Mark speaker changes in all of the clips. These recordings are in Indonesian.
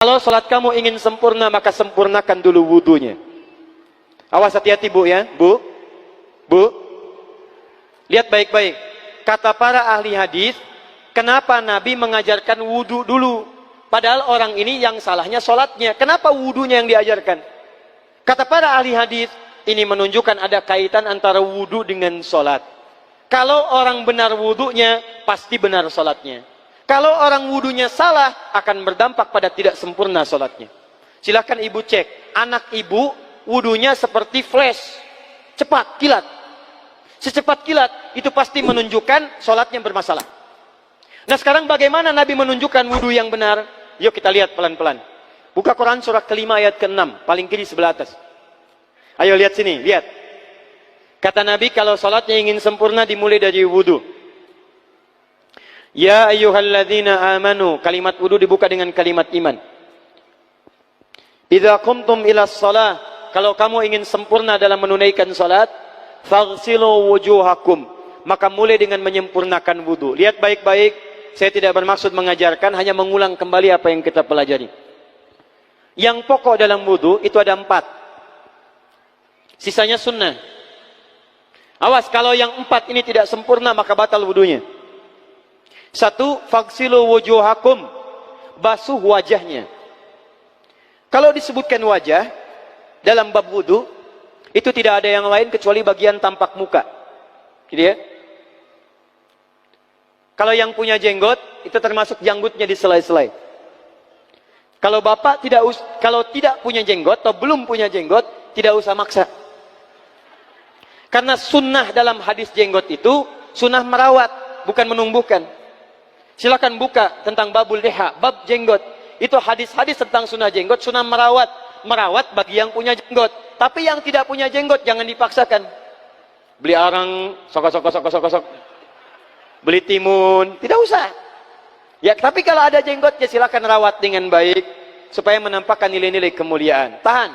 Speaker 1: Kalau sholat kamu ingin sempurna, maka sempurnakan dulu wudunya. Awas, hati-hati bu ya, bu. Lihat baik-baik. Kata para ahli hadis, kenapa Nabi mengajarkan wudu dulu? Padahal orang ini yang salahnya sholatnya. Kenapa wudunya yang diajarkan? Kata para ahli hadis, ini menunjukkan ada kaitan antara wudu dengan sholat. Kalau orang benar wudunya, pasti benar sholatnya. Kalau orang wudunya salah, akan berdampak pada tidak sempurna sholatnya. Silahkan ibu cek, anak ibu wudunya seperti flash, cepat, kilat. Secepat kilat, itu pasti menunjukkan sholatnya bermasalah. Nah sekarang bagaimana Nabi menunjukkan wudu yang benar? Yuk kita lihat pelan-pelan. Buka Quran surah kelima ayat ke-6, paling kiri sebelah atas. Ayo lihat sini, lihat. Kata Nabi kalau sholatnya ingin sempurna dimulai dari wudu. Ya ayyuhalladzina amanu, kalimat wudu dibuka dengan kalimat iman. Idza qumtum ila shalah, kalau kamu ingin sempurna dalam menunaikan salat, faghsilu wujuhakum, maka mulai dengan menyempurnakan wudu. Lihat baik-baik, saya tidak bermaksud mengajarkan, hanya mengulang kembali apa yang kita pelajari. Yang pokok dalam wudu itu ada 4. Sisanya sunnah. Awas, kalau yang 4 ini tidak sempurna, maka batal wudunya. 1, faghsilu wujuhakum, basuh wajahnya. Kalau disebutkan wajah dalam bab wudu, itu tidak ada yang lain kecuali bagian tampak muka. Gitu ya. Kalau yang punya jenggot, itu termasuk janggutnya di selai-selai. Kalau bapak kalau tidak punya jenggot atau belum punya jenggot, tidak usah maksa. Karena sunnah dalam hadis jenggot itu sunnah merawat, bukan menumbuhkan. Silakan buka tentang babul liha, bab jenggot. Itu hadis-hadis tentang sunnah jenggot, sunnah merawat. Merawat bagi yang punya jenggot. Tapi yang tidak punya jenggot jangan dipaksakan. Beli arang, sok. Beli timun, tidak usah. Ya, tapi kalau ada jenggotnya silakan rawat dengan baik supaya menampakkan nilai-nilai kemuliaan. Tahan.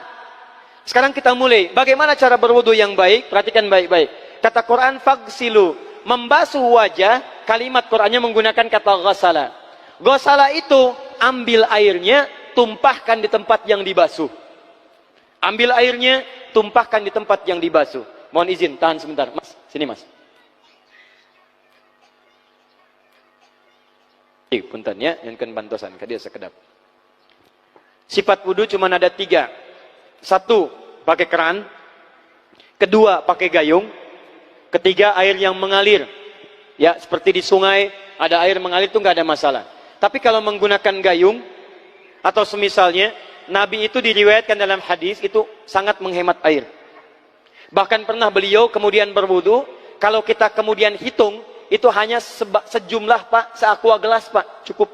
Speaker 1: Sekarang kita mulai. Bagaimana cara berwudu yang baik? Perhatikan baik-baik. Kata Quran faghsilu, membasuh wajah, kalimat Qurannya menggunakan kata ghasala. Ghasala itu ambil airnya, tumpahkan di tempat yang dibasuh. Ambil airnya, tumpahkan di tempat yang dibasuh. Mohon izin, tahan sebentar. Mas, sini mas. Punten ya, yang kan bantosan, kadia sekedap. Sifat wudu cuma ada 3. 1, pakai keran. 2, pakai gayung. 3, air yang mengalir. Ya, seperti di sungai, ada air mengalir itu nggak ada masalah. Tapi kalau menggunakan gayung, atau semisalnya, Nabi itu diriwayatkan dalam hadis, itu sangat menghemat air. Bahkan pernah beliau kemudian berwudu, kalau kita kemudian hitung, itu hanya sejumlah pak, seaqua gelas pak, cukup.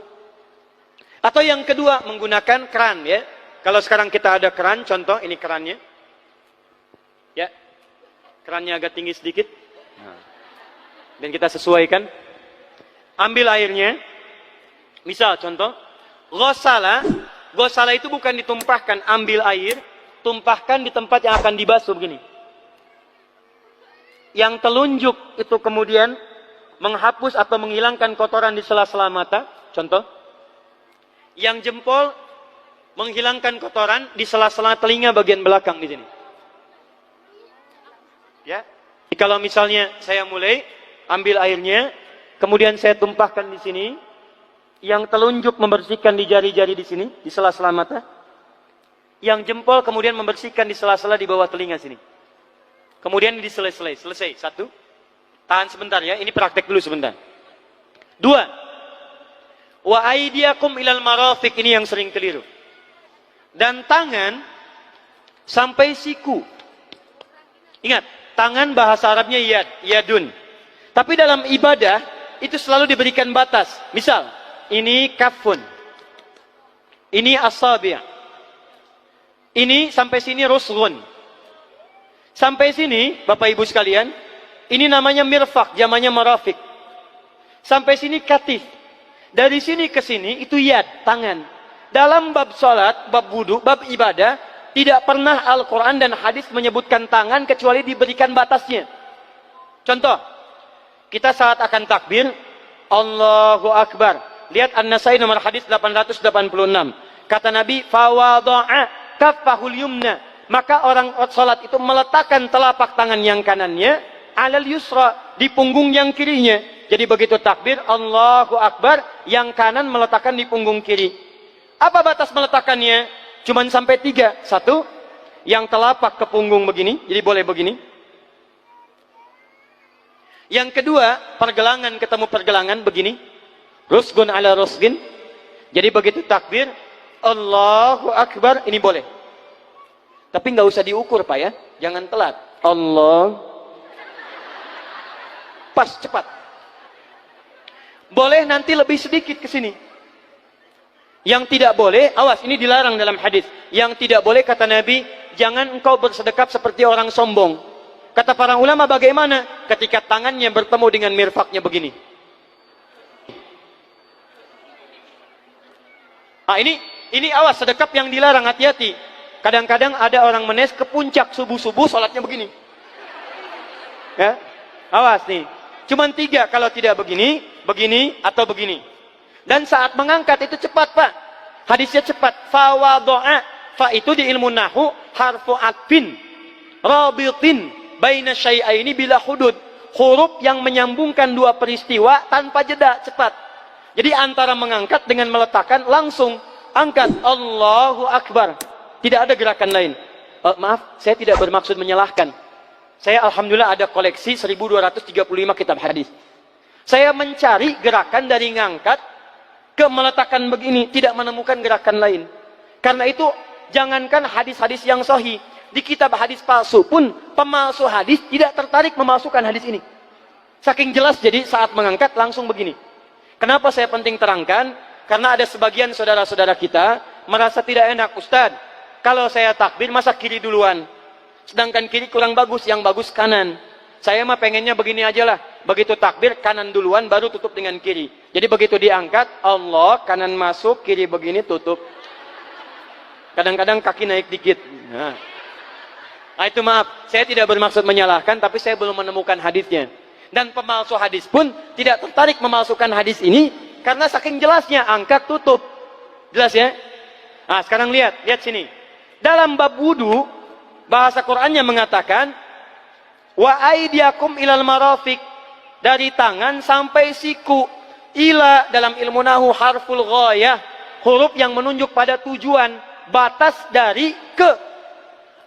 Speaker 1: Atau yang kedua, menggunakan keran ya. Kalau sekarang kita ada keran, contoh ini kerannya. Ya, kerannya agak tinggi sedikit. Nah. Dan kita sesuaikan. Ambil airnya. Misal contoh, ghasala itu bukan ditumpahkan, ambil air, tumpahkan di tempat yang akan dibasuh begini. Yang telunjuk itu kemudian menghapus atau menghilangkan kotoran di sela-sela mata, contoh. Yang jempol menghilangkan kotoran di sela-sela telinga bagian belakang di sini. Ya. Jadi kalau misalnya saya mulai ambil airnya, kemudian saya tumpahkan di sini, yang telunjuk membersihkan di jari-jari di sini, di sela-sela mata. Yang jempol kemudian membersihkan di sela-sela di bawah telinga sini. Kemudian di selesai. 1. Tahan sebentar ya, ini praktek dulu sebentar. 2. Wa aidiakum ilal marafiq, ini yang sering keliru. Dan tangan sampai siku. Ingat, tangan bahasa Arabnya yadun. Tapi dalam ibadah itu selalu diberikan batas. Misal, ini kafun. Ini asabi'. Ini sampai sini rusghun. Sampai sini, Bapak Ibu sekalian, ini namanya mirfaq, jamannya marafiq. Sampai sini katif. Dari sini ke sini itu yad, tangan. Dalam bab salat, bab wudu, bab ibadah, tidak pernah Al-Quran dan hadis menyebutkan tangan kecuali diberikan batasnya. Contoh, kita saat akan takbir, Allahu Akbar. Lihat An-Nasai nomor hadis 886. Kata Nabi, fawada'a kaffahul yumna. Maka orang salat itu meletakkan telapak tangan yang kanannya alal yusra, di punggung yang kirinya. Jadi begitu takbir, Allahu Akbar, yang kanan meletakkan di punggung kiri. Apa batas meletakkannya? Cuman sampai 3. 1, yang telapak ke punggung begini, jadi boleh begini. Yang kedua, pergelangan ketemu pergelangan begini. Rusgun ala rusgin. Jadi begitu takbir, Allahu Akbar, ini boleh. Tapi nggak usah diukur Pak ya, jangan telat. Allah, pas cepat. Boleh nanti lebih sedikit ke sini. Yang tidak boleh, awas, ini dilarang dalam hadis. Yang tidak boleh kata Nabi, jangan engkau bersedekap seperti orang sombong. Kata para ulama bagaimana? Ketika tangannya bertemu dengan mirfaknya begini. Ah ini awas, sedekap yang dilarang, hati-hati. Kadang-kadang ada orang menes ke puncak subuh-subuh, sholatnya begini. Ya, awas nih. Cuman 3, kalau tidak begini, begini, atau begini. Dan saat mengangkat itu cepat Pak. Hadisnya cepat. Fawado'a. Fa itu di ilmu nahu harfu atfin rabitin baina syai'aini bila hudud. Huruf yang menyambungkan dua peristiwa tanpa jeda, cepat. Jadi antara mengangkat dengan meletakkan, langsung angkat Allahu Akbar. Tidak ada gerakan lain. Maaf, saya tidak bermaksud menyalahkan. Saya alhamdulillah ada koleksi 1235 kitab hadis. Saya mencari gerakan dari ngangkat ke meletakkan begini, tidak menemukan gerakan lain. Karena itu jangankan hadis-hadis yang sahih, di kitab hadis palsu pun pemalsu hadis tidak tertarik memasukkan hadis ini. Saking jelas, jadi saat mengangkat langsung begini. Kenapa saya penting terangkan? Karena ada sebagian saudara-saudara kita merasa tidak enak, Ustadz, kalau saya takbir masa kiri duluan, sedangkan kiri kurang bagus, yang bagus kanan. Saya mah pengennya begini aja lah, begitu takbir kanan duluan baru tutup dengan kiri. Jadi begitu diangkat Allah, kanan masuk, kiri begini tutup. Kadang-kadang kaki naik dikit. Nah, itu maaf, saya tidak bermaksud menyalahkan, tapi saya belum menemukan hadisnya. Dan pemalsu hadis pun tidak tertarik memalsukan hadis ini karena saking jelasnya, angkat tutup. Jelas ya? Nah, sekarang lihat sini. Dalam bab wudu, bahasa Qur'annya mengatakan wa aidiakum ilal marafiq, dari tangan sampai siku. Ila dalam ilmu nahu harful ghayah, huruf yang menunjuk pada tujuan, batas dari ke.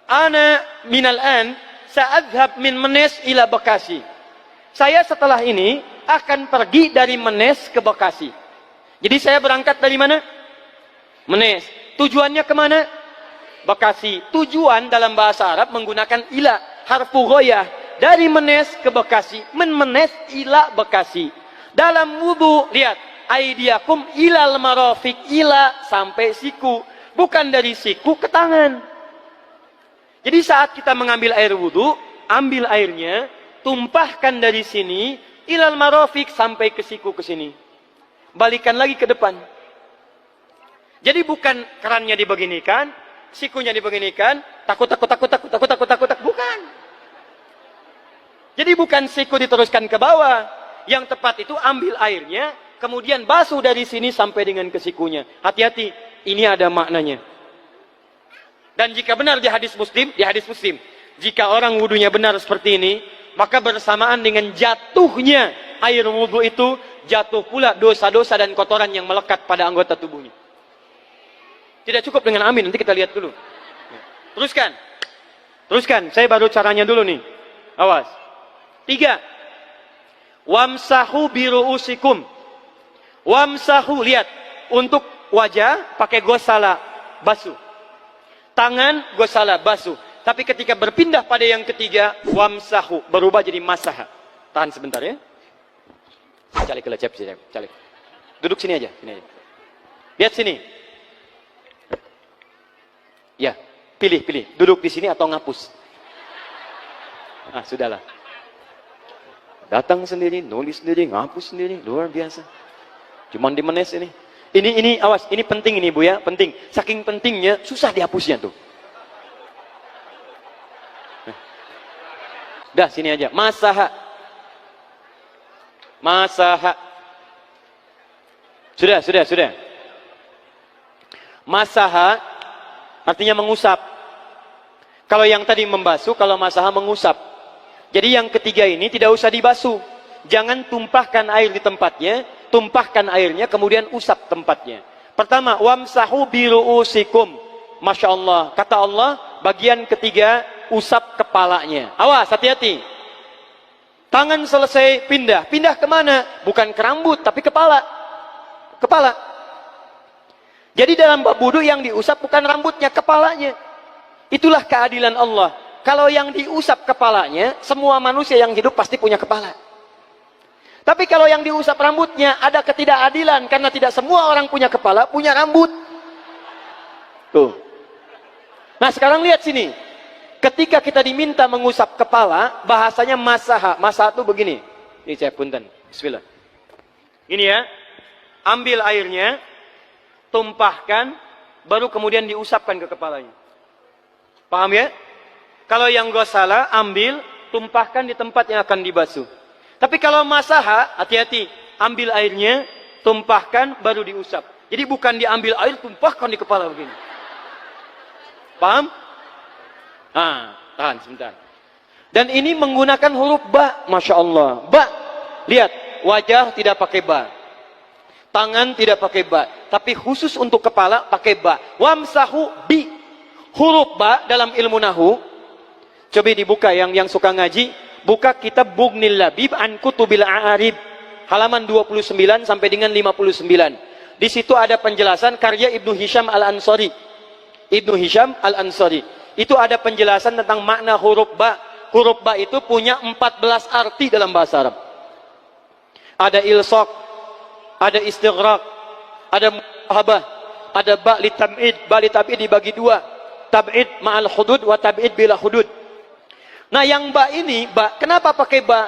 Speaker 1: Ana minal an sa'adhab min Menes ila Bekasi. Saya setelah ini akan pergi dari Menes ke Bekasi. Jadi saya berangkat dari mana? Menes. Tujuannya kemana? Bekasi. Tujuan dalam bahasa Arab menggunakan ila, harfu ghayah, dari Menes ke Bekasi. Menes ila Bekasi. Dalam wudu, lihat, aidiakum ilal marafiq, ila sampai siku, bukan dari siku ke tangan. Jadi saat kita mengambil air wudu, ambil airnya, tumpahkan dari sini ilal marafiq sampai ke siku, ke sini. Balikan lagi ke depan. Jadi bukan kerannya dibeginikan, sikunya dibeginikan, takut, bukan. Jadi bukan siku diteruskan ke bawah. Yang tepat itu ambil airnya, kemudian basuh dari sini sampai dengan ke sikunya. Hati-hati, ini ada maknanya. Dan jika benar di hadis Muslim, jika orang wudunya benar seperti ini, maka bersamaan dengan jatuhnya air wudu itu, jatuh pula dosa-dosa dan kotoran yang melekat pada anggota tubuhnya. Tidak cukup dengan amin, nanti kita lihat dulu. Teruskan, saya baru caranya dulu nih. Awas. 3. Wamsahu biru'usikum. Wamsahu, lihat. Untuk wajah, pakai gosala, basuh. Tangan, gosala, basuh. Tapi ketika berpindah pada yang ketiga, wamsahu, berubah jadi masaha. Tahan sebentar ya. Calik. Duduk sini aja. Lihat sini. Ya, pilih. Duduk di sini atau ngapus. Ah, sudahlah. Datang sendiri, nulis sendiri, ngapus sendiri, luar biasa. Cuman di Menes ini. Ini awas, ini penting ini Bu ya, penting. Saking pentingnya, susah dihapusnya tuh. Dah, sini aja. Masaha. Sudah. Masaha artinya mengusap. Kalau yang tadi membasuh, kalau masaha mengusap. Jadi yang ketiga ini tidak usah dibasuh. Jangan tumpahkan air di tempatnya, tumpahkan airnya kemudian usap tempatnya. Pertama, wamsahu biru'usikum. Masya Allah, kata Allah, bagian ketiga usap kepalanya. Awas, hati-hati. Tangan selesai pindah. Pindah kemana? Bukan ke rambut, tapi kepala. Kepala. Jadi dalam bab wudu yang diusap bukan rambutnya, kepalanya. Itulah keadilan Allah. Kalau yang diusap kepalanya, semua manusia yang hidup pasti punya kepala. Tapi kalau yang diusap rambutnya, ada ketidakadilan. Karena tidak semua orang punya kepala, punya rambut. Tuh. Nah sekarang lihat sini. Ketika kita diminta mengusap kepala, bahasanya masaha. Masaha itu begini. Ini saya punten. Bismillah. Ini ya. Ambil airnya, tumpahkan, baru kemudian diusapkan ke kepalanya. Paham ya? Kalau yang gosala, ambil, tumpahkan di tempat yang akan dibasuh. Tapi kalau masaha, hati-hati. Ambil airnya, tumpahkan, baru diusap. Jadi bukan diambil air, tumpahkan di kepala begini. Paham? Ah, tahan sebentar. Dan ini menggunakan huruf ba, Masya Allah. Ba, lihat, wajah tidak pakai ba. Tangan tidak pakai ba. Tapi khusus untuk kepala, pakai ba. Wamsahu bi. Huruf ba dalam ilmu nahu, coba dibuka yang suka ngaji, buka kitab Bughnil Labib an Kutubil A'arib, halaman 29 sampai dengan 59. Di situ ada penjelasan karya Ibnu Hisham Al-Ansari. Ibnu Hisham Al-Ansari. Itu ada penjelasan tentang makna huruf ba. Huruf ba itu punya 14 arti dalam bahasa Arab. Ada ilsaq, ada istighraq, ada muhabah, ada ba li tab'id. Ba li tab'id dibagi dua. Tab'id ma'al hudud wa tab'id bila hudud. Nah yang ba ini, ba, kenapa pakai ba?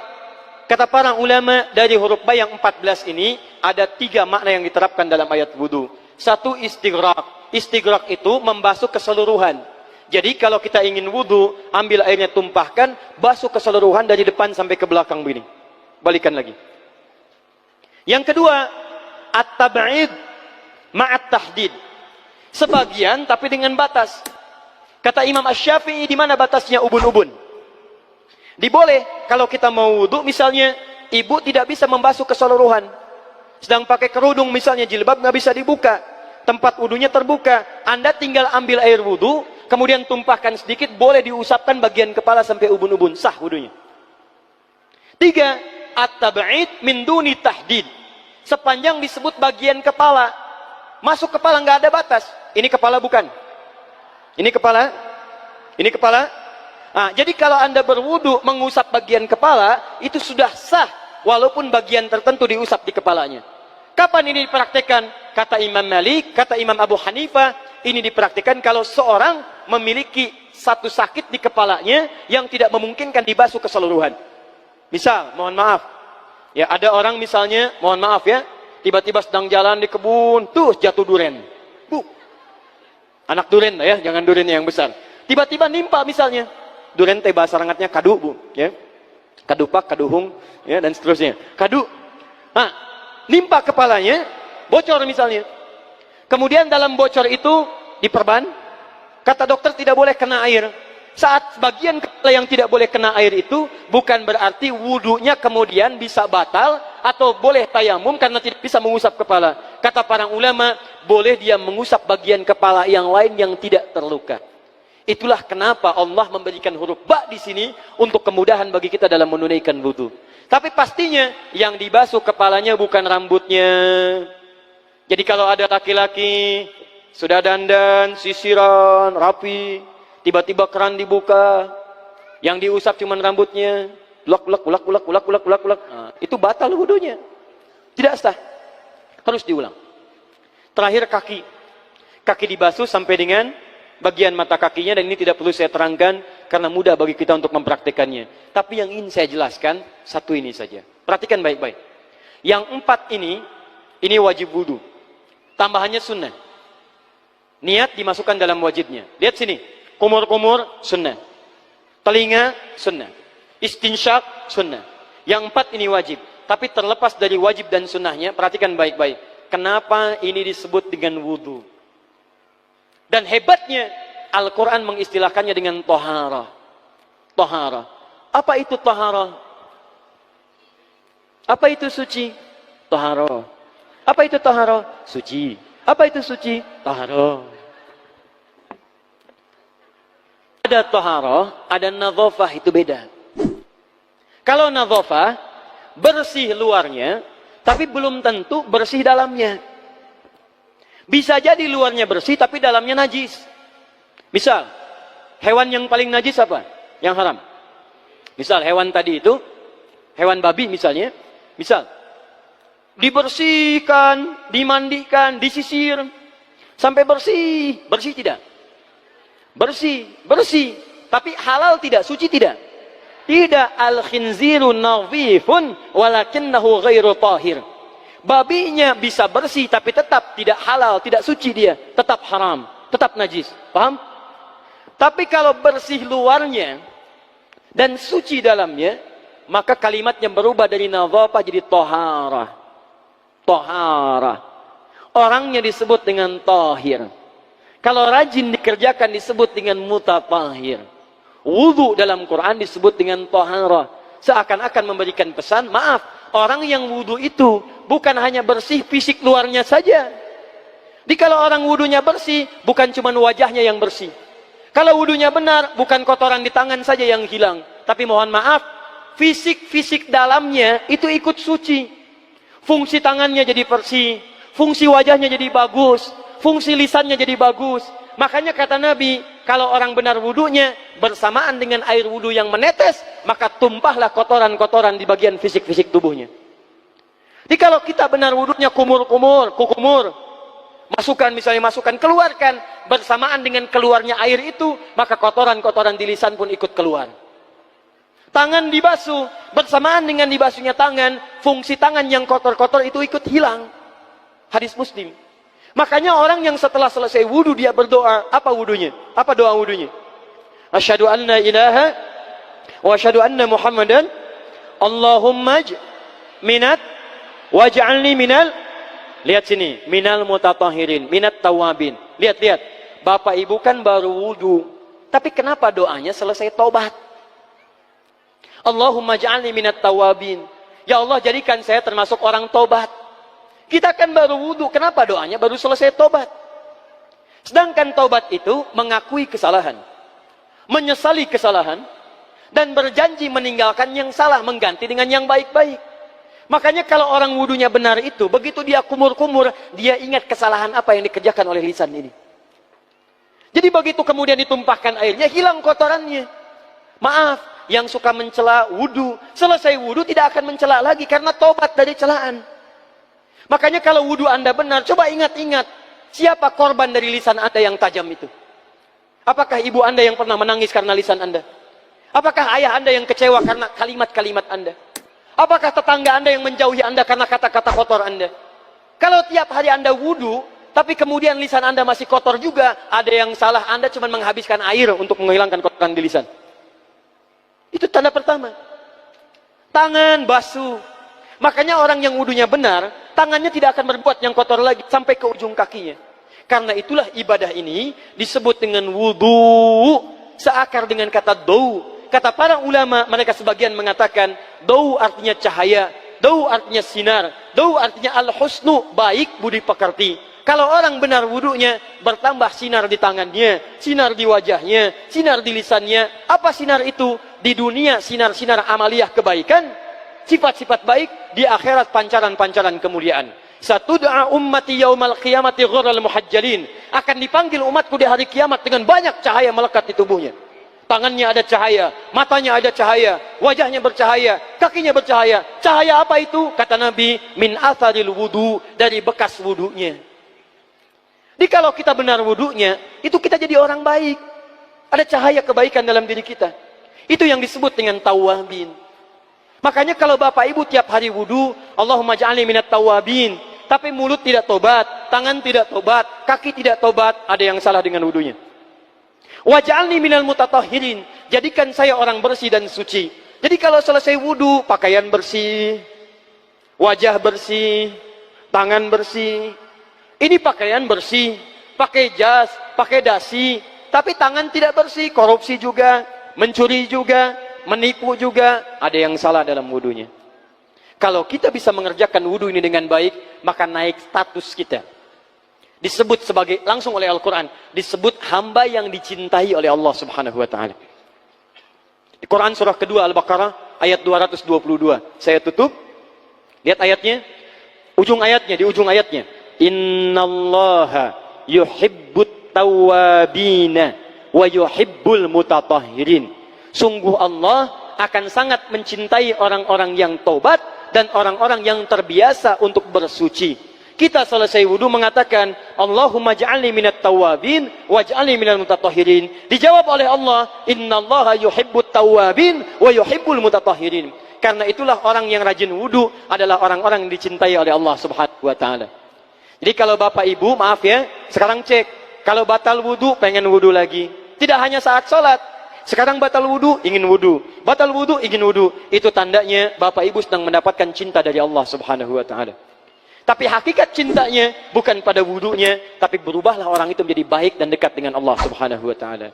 Speaker 1: Kata para ulama dari huruf ba yang 14 ini, ada 3 makna yang diterapkan dalam ayat wudu. Satu, istighraq. Istighraq itu membasuh keseluruhan. Jadi kalau kita ingin wudu, ambil airnya tumpahkan, basuh keseluruhan dari depan sampai ke belakang begini. Balikan lagi. Yang kedua, at-tab'id ma'at tahdid. Sebagian tapi dengan batas. Kata Imam Asy-Syafi'i, di mana batasnya ubun-ubun? Diboleh kalau kita mau wudu, misalnya ibu tidak bisa membasuh keseluruhan. Sedang pakai kerudung misalnya, jilbab nggak bisa dibuka. Tempat wudunya terbuka. Anda tinggal ambil air wudu, kemudian tumpahkan sedikit, boleh diusapkan bagian kepala sampai ubun-ubun. Sah wudunya. 3. At-tab'id min duni tahdid. Sepanjang disebut bagian kepala. Masuk kepala nggak ada batas. Ini kepala bukan? Ini kepala? Ini kepala? Nah, jadi kalau Anda berwudu mengusap bagian kepala, itu sudah sah. Walaupun bagian tertentu diusap di kepalanya. Kapan ini dipraktikkan? Kata Imam Malik, kata Imam Abu Hanifah, ini dipraktikkan kalau seorang memiliki satu sakit di kepalanya yang tidak memungkinkan dibasuh keseluruhan. Misal, mohon maaf. Ya, ada orang misalnya, mohon maaf ya, tiba-tiba sedang jalan di kebun, tuh jatuh duren. Anak duren ya, jangan duren yang besar. Tiba-tiba nimpa misalnya. Duren teh bahasa rangatnya kadu, Bu, ya. Kadupak, kaduhung, ya, dan seterusnya. Kadu. Nah, nimpa kepalanya, bocor misalnya. Kemudian dalam bocor itu diperban. Kata dokter tidak boleh kena air. Saat bagian kepala yang tidak boleh kena air itu, bukan berarti wudunya kemudian bisa batal atau boleh tayamum karena tidak bisa mengusap kepala. Kata para ulama, boleh dia mengusap bagian kepala yang lain yang tidak terluka. Itulah kenapa Allah memberikan huruf ba di sini untuk kemudahan bagi kita dalam menunaikan wudu. Tapi pastinya yang dibasuh kepalanya bukan rambutnya. Jadi kalau ada laki-laki sudah dandan, sisiran, rapi, tiba-tiba keran dibuka, yang diusap cuma rambutnya, ulak. Nah, itu batal wudunya. Tidak sah. Harus diulang. Terakhir kaki. Kaki dibasuh sampai dengan bagian mata kakinya, dan ini tidak perlu saya terangkan karena mudah bagi kita untuk mempraktekannya. Tapi yang ingin saya jelaskan satu ini saja. Perhatikan baik-baik. Yang 4 ini wajib wudu. Tambahannya sunnah. Niat dimasukkan dalam wajibnya. Lihat sini. Kumur-kumur sunnah. Telinga sunnah. Istinsyak sunnah. Yang 4 ini wajib. Tapi terlepas dari wajib dan sunnahnya, perhatikan baik-baik. Kenapa ini disebut dengan wudu? Dan hebatnya Al-Quran mengistilahkannya dengan toharah. Toharah. Apa itu toharah? Apa itu suci? Toharah. Apa itu toharah? Suci. Apa itu suci? Toharah. Ada toharah, ada nadhafah, itu beda. Kalau nadhafah, bersih luarnya, tapi belum tentu bersih dalamnya. Bisa jadi luarnya bersih, tapi dalamnya najis. Misal, hewan yang paling najis apa? Yang haram. Misal, hewan tadi itu, hewan babi misalnya, misal, dibersihkan, dimandikan, disisir, sampai bersih. Bersih tidak? Bersih, bersih. Tapi halal tidak? Suci tidak? Tidak. Al-khinziru nadhifun walakinnahu ghairu tahir. Babinya bisa bersih tapi tetap tidak halal, tidak suci dia, tetap haram, tetap najis. Paham? Tapi kalau bersih luarnya dan suci dalamnya, maka kalimatnya berubah dari nadhafah jadi toharah. Toharah. Orangnya disebut dengan tahir. Kalau rajin dikerjakan disebut dengan mutatahhir. Wudu dalam Quran disebut dengan taharah. Seakan-akan memberikan pesan, maaf, orang yang wudu itu bukan hanya bersih fisik luarnya saja. Jadi kalau orang wudunya bersih, bukan cuma wajahnya yang bersih. Kalau wudunya benar, bukan kotoran di tangan saja yang hilang. Tapi mohon maaf, fisik-fisik dalamnya itu ikut suci. Fungsi tangannya jadi bersih, fungsi wajahnya jadi bagus, fungsi lisannya jadi bagus. Makanya kata Nabi, kalau orang benar wudunya bersamaan dengan air wudu yang menetes, maka tumpahlah kotoran-kotoran di bagian fisik-fisik tubuhnya. Jadi kalau kita benar wudunya kumur-kumur, kukumur, masukkan misalnya masukkan, keluarkan, bersamaan dengan keluarnya air itu, maka kotoran-kotoran di lisan pun ikut keluar. Tangan dibasuh, bersamaan dengan dibasuhnya tangan, fungsi tangan yang kotor-kotor itu ikut hilang. Hadis Muslim. Makanya orang yang setelah selesai wudu dia berdoa, apa wudunya? Apa doa wudunya? Asyhadu an la ilaha wa asyhadu anna Muhammadan Allahumma minat waj'alni minal, lihat sini, minal mutatahhirin, minat tawabin. Lihat. Bapak Ibu kan baru wudu, tapi kenapa doanya selesai taubat? Allahumma ja'alni minat tawabin. Ya Allah, jadikan saya termasuk orang taubat. Kita kan baru wudu, kenapa doanya baru selesai tobat? Sedangkan tobat itu mengakui kesalahan, menyesali kesalahan, dan berjanji meninggalkan yang salah, mengganti dengan yang baik-baik. Makanya kalau orang wudunya benar itu, begitu dia kumur-kumur, dia ingat kesalahan apa yang dikerjakan oleh lisan ini. Jadi begitu kemudian ditumpahkan airnya, hilang kotorannya. Maaf, yang suka mencela wudu, selesai wudu tidak akan mencela lagi, karena tobat dari celaan. Makanya kalau wudu Anda benar, coba ingat-ingat, siapa korban dari lisan Anda yang tajam itu? Apakah ibu Anda yang pernah menangis karena lisan Anda? Apakah ayah Anda yang kecewa karena kalimat-kalimat Anda? Apakah tetangga Anda yang menjauhi Anda karena kata-kata kotor Anda? Kalau tiap hari Anda wudu, tapi kemudian lisan Anda masih kotor juga, ada yang salah, Anda cuma menghabiskan air untuk menghilangkan kotoran di lisan. Itu tanda pertama. Tangan basuh. Makanya orang yang wudunya benar, tangannya tidak akan berbuat yang kotor lagi sampai ke ujung kakinya. Karena itulah ibadah ini disebut dengan wudu, seakar dengan kata dau. Kata para ulama, mereka sebagian mengatakan dau artinya cahaya, dau artinya sinar, dau artinya al-husnu, baik budi pekerti. Kalau orang benar wudunya, bertambah sinar di tangannya, sinar di wajahnya, sinar di lisannya. Apa sinar itu? Di dunia sinar-sinar amaliyah kebaikan, sifat-sifat baik, di akhirat pancaran-pancaran kemuliaan. Satud'a ummati yaumal qiyamati ghurral muhajjalin. Akan dipanggil umatku di hari kiamat dengan banyak cahaya melekat di tubuhnya. Tangannya ada cahaya, matanya ada cahaya, wajahnya bercahaya, kakinya bercahaya. Cahaya apa itu? Kata Nabi, min atharil wudu, dari bekas wudunya. Jadi kalau kita benar wudunya, itu kita jadi orang baik. Ada cahaya kebaikan dalam diri kita. Itu yang disebut dengan tawabin. Makanya kalau bapak ibu tiap hari wudu, Allahumma ja'alni minat tawabin, tapi mulut tidak tobat, tangan tidak tobat, kaki tidak tobat, ada yang salah dengan wudunya. Waj'alni minal mutatahhirin, jadikan saya orang bersih dan suci. Jadi kalau selesai wudu, pakaian bersih, wajah bersih, tangan bersih. Ini pakaian bersih, pakai jas, pakai dasi, tapi tangan tidak bersih, korupsi juga, mencuri juga, menipu juga, ada yang salah dalam wudunya. Kalau kita bisa mengerjakan wudu ini dengan baik, maka naik status kita. Disebut sebagai, langsung oleh Al-Quran, disebut hamba yang dicintai oleh Allah subhanahu wa ta'ala. Di Quran surah kedua Al-Baqarah, ayat 222. Saya tutup. Lihat ayatnya. Di ujung ayatnya. Innallaha yuhibbut tawwabina wa yuhibbul mutatahhirin. Sungguh Allah akan sangat mencintai orang-orang yang taubat dan orang-orang yang terbiasa untuk bersuci. Kita selesai wudu mengatakan, Allahumma ja'alni minat tawabin waj'alni minal mutatahhirin. Dijawab oleh Allah, innallaha yuhibbut tawabin wa yuhibbul mutatahhirin. Karena itulah orang yang rajin wudu adalah orang-orang yang dicintai oleh Allah subhanahu wa ta'ala. Jadi kalau bapak ibu, maaf ya, sekarang cek. Kalau batal wudu, pengen wudu lagi. Tidak hanya saat sholat. Sekarang batal wudu, ingin wudu. Batal wudu, ingin wudu. Itu tandanya bapak ibu sedang mendapatkan cinta dari Allah subhanahu wa ta'ala. Tapi hakikat cintanya bukan pada wudunya, tapi berubahlah orang itu menjadi baik dan dekat dengan Allah subhanahu wa ta'ala.